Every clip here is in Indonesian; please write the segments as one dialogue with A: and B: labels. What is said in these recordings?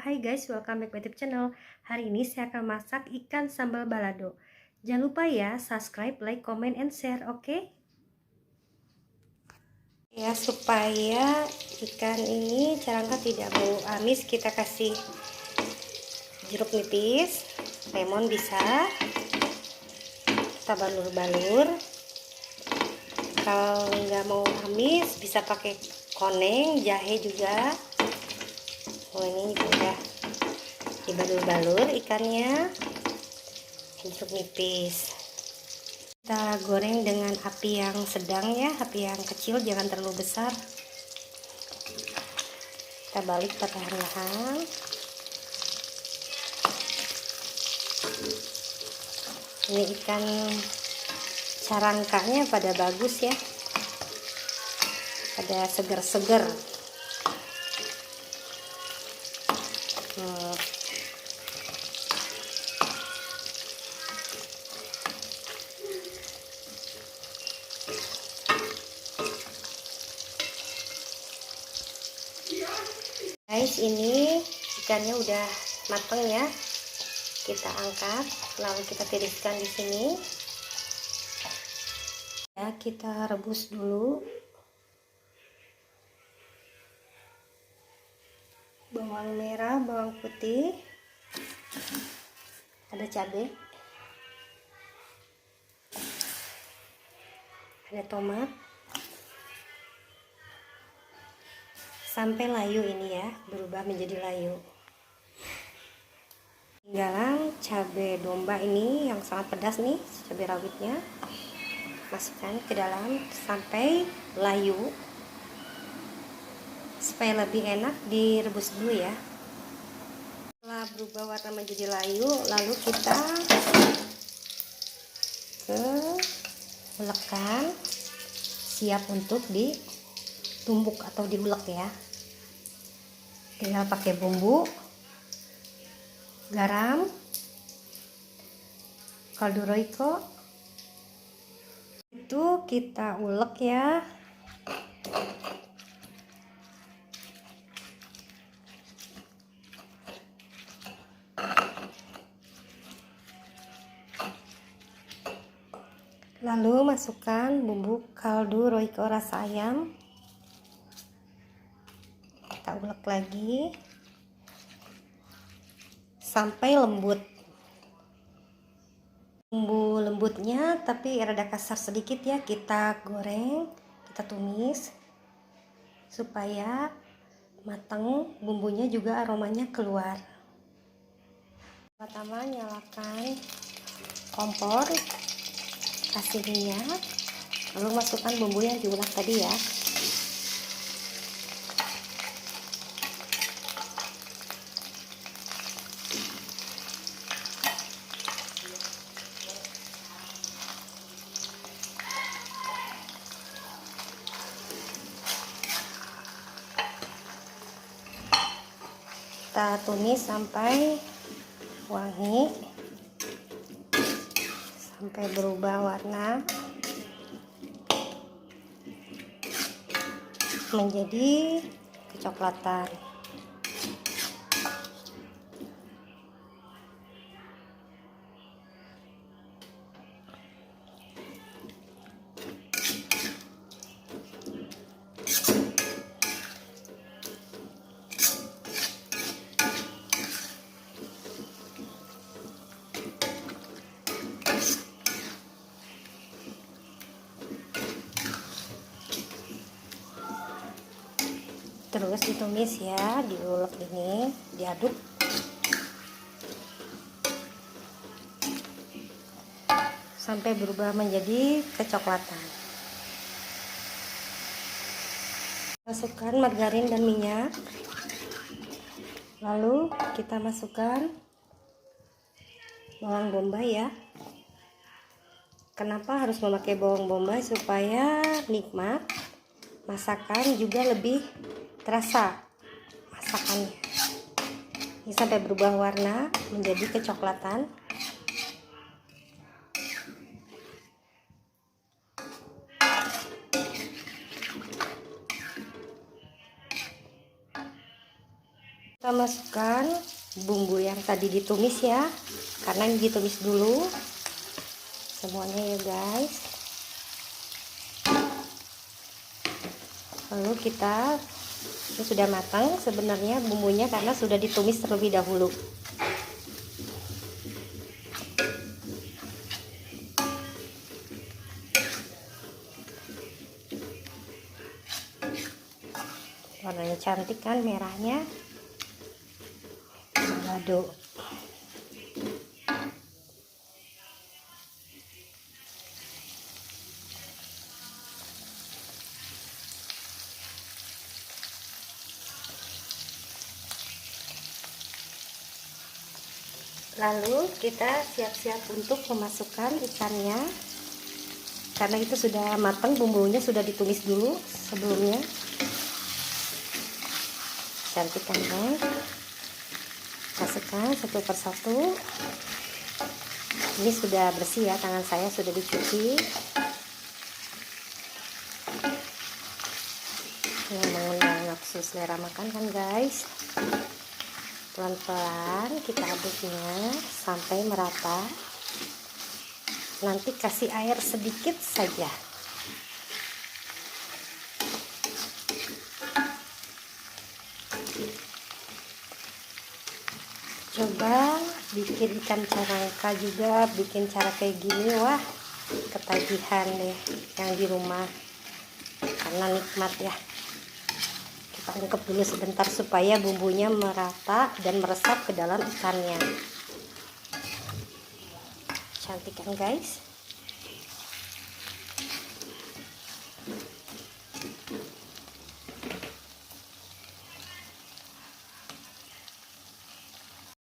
A: Hai guys, welcome back to YouTube channel. Hari ini saya akan masak ikan sambal balado. Jangan lupa ya, subscribe, like, comment, and share, oke? Ya, supaya ikan ini carangka tidak bau amis, kita kasih jeruk nipis, lemon bisa. Kita balur-balur. Kalau nggak mau amis, bisa pakai koneng, jahe juga. Oh, ini udah dibalur-balur ikannya, jeruk nipis. Kita goreng dengan api yang sedang ya, api yang kecil, jangan terlalu besar. Kita balik perlahan-lahan. Ini ikan carangkanya pada bagus ya, pada seger-seger. Guys, ini ikannya udah mateng ya. Kita angkat, lalu kita tiriskan di sini. Ya, kita rebus dulu. Bawang merah, bawang putih, ada cabai, ada tomat, sampai layu ini ya, berubah menjadi layu. Tinggalan cabai domba ini yang sangat pedas nih, cabai rawitnya, masukkan ke dalam sampai layu, supaya lebih enak direbus dulu ya. Setelah berubah warna menjadi layu, lalu kita ulekan, siap untuk ditumbuk atau diulek ya. Tinggal pakai bumbu, garam, kaldu roiko, itu kita ulek ya. Lalu masukkan bumbu kaldu roiko rasa ayam. Kita ulek lagi sampai lembut. Bumbu lembutnya tapi rada kasar sedikit ya, kita goreng, kita tumis supaya matang, bumbunya juga aromanya keluar. Pertama nyalakan kompor, kasih minyak, lalu masukkan bumbu yang diulek tadi ya. Kita tumis sampai wangi, sampai berubah warna menjadi kecoklatan. Terus ditumis ya, diulek ini, diaduk sampai berubah menjadi kecoklatan. Masukkan margarin dan minyak, lalu kita masukkan bawang bombay ya. Kenapa harus memakai bawang bombay? Supaya nikmat, masakan juga lebih terasa masakannya. Ini sampai berubah warna menjadi kecoklatan. Kita Kita masukkan bumbu yang tadi ditumis ya, karena ini ditumis dulu semuanya ya guys. Lalu ini sudah matang sebenarnya bumbunya karena sudah ditumis terlebih dahulu. Warnanya cantik kan, merahnya. Aduk. Lalu kita siap-siap untuk memasukkan ikannya, karena itu sudah matang, bumbunya sudah ditumis dulu sebelumnya. Cantik kan guys. Masukkan satu persatu. Ini sudah bersih ya, tangan saya sudah dicuci. Yang mengundang nafsu selera makan kan guys. Pelan-pelan kita aduknya sampai merata. Nanti kasih air sedikit saja. Coba bikin ikan carangka juga, bikin cara kayak gini, wah ketagihan deh yang di rumah, karena nikmat ya. Kita ungkep dulu sebentar supaya bumbunya merata dan meresap ke dalam ikannya. Cantik kan guys.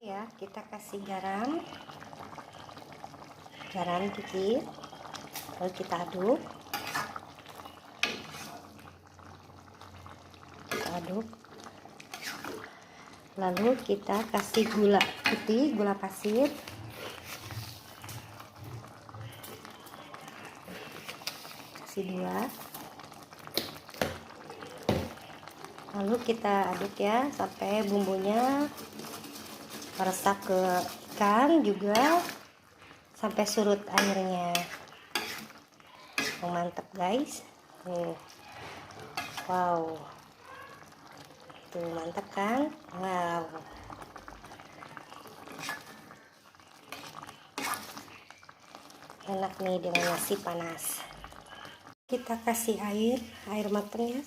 A: Ya, kita kasih garam dikit, lalu kita aduk. Lalu kita kasih gula putih, gula pasir. Kasih 2. Lalu kita aduk ya sampai bumbunya meresap ke ikan juga, sampai surut airnya. Mantap guys. Wow, tuh mantap kan. Wow, enak nih dengan nasi panas. Kita kasih air matang ya.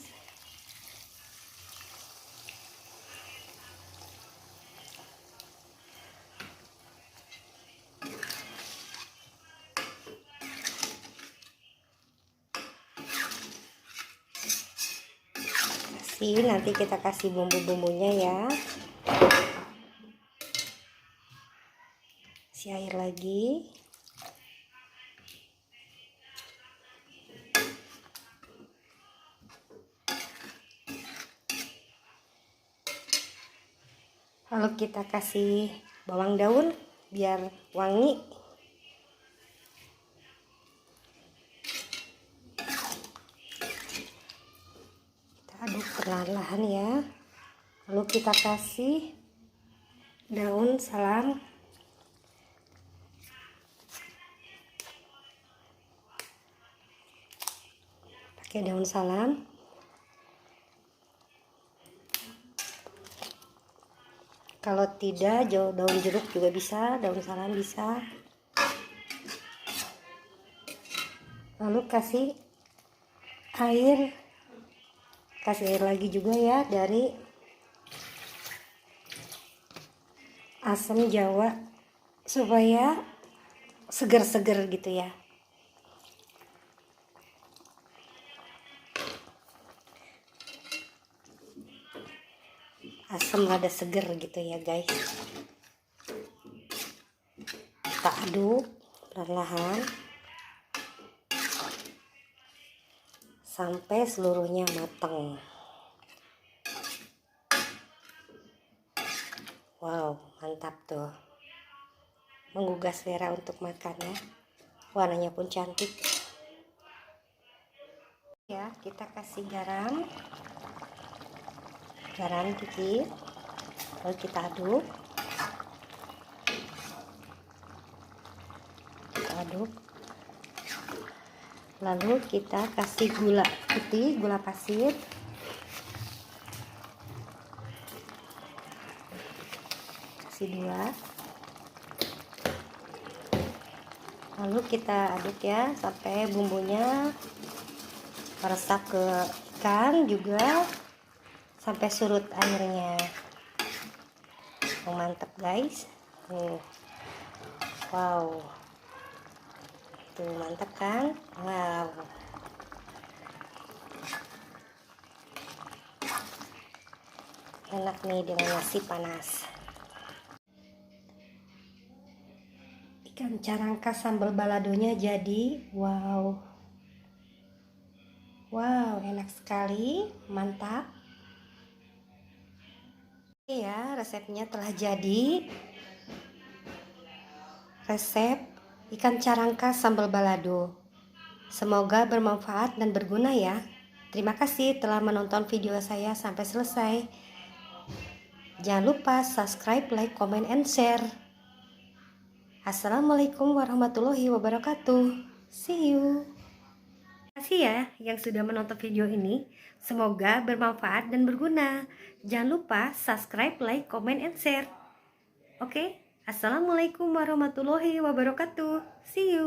A: Nanti kita kasih bumbu-bumbunya ya. Kasih air lagi. Lalu kita kasih bawang daun biar wangi. Aduk perlahan-lahan ya. Lalu kita kasih daun salam. Pakai daun salam. Kalau tidak, daun jeruk juga bisa, daun salam bisa. Lalu kasih air lagi juga ya dari asam jawa supaya seger-seger gitu ya. Asam rada seger gitu ya guys. Kita aduk perlahan sampai seluruhnya matang. Wow, mantap tuh. Menggugah selera untuk makan ya. Warnanya pun cantik. Ya, kita kasih garam dikit. Lalu kita aduk. Lalu kita kasih gula putih, gula pasir. Kasih 2. Lalu kita aduk ya sampai bumbunya meresap ke ikan, juga sampai surut airnya. Mantap guys. Wow, tuh mantap kan? Wow, enak nih dengan nasi panas. Ikan carangka sambal baladonya jadi wow, enak sekali, mantap. Oke ya, resepnya telah jadi. Resep ikan carangka sambal balado. Semoga bermanfaat dan berguna ya. Terima kasih telah menonton video saya sampai selesai. Jangan lupa subscribe, like, comment, and share. Assalamualaikum warahmatullahi wabarakatuh. See you. Terima kasih ya yang sudah menonton video ini. Semoga bermanfaat dan berguna. Jangan lupa subscribe, like, comment, and share. Oke, assalamualaikum warahmatullahi wabarakatuh. See you.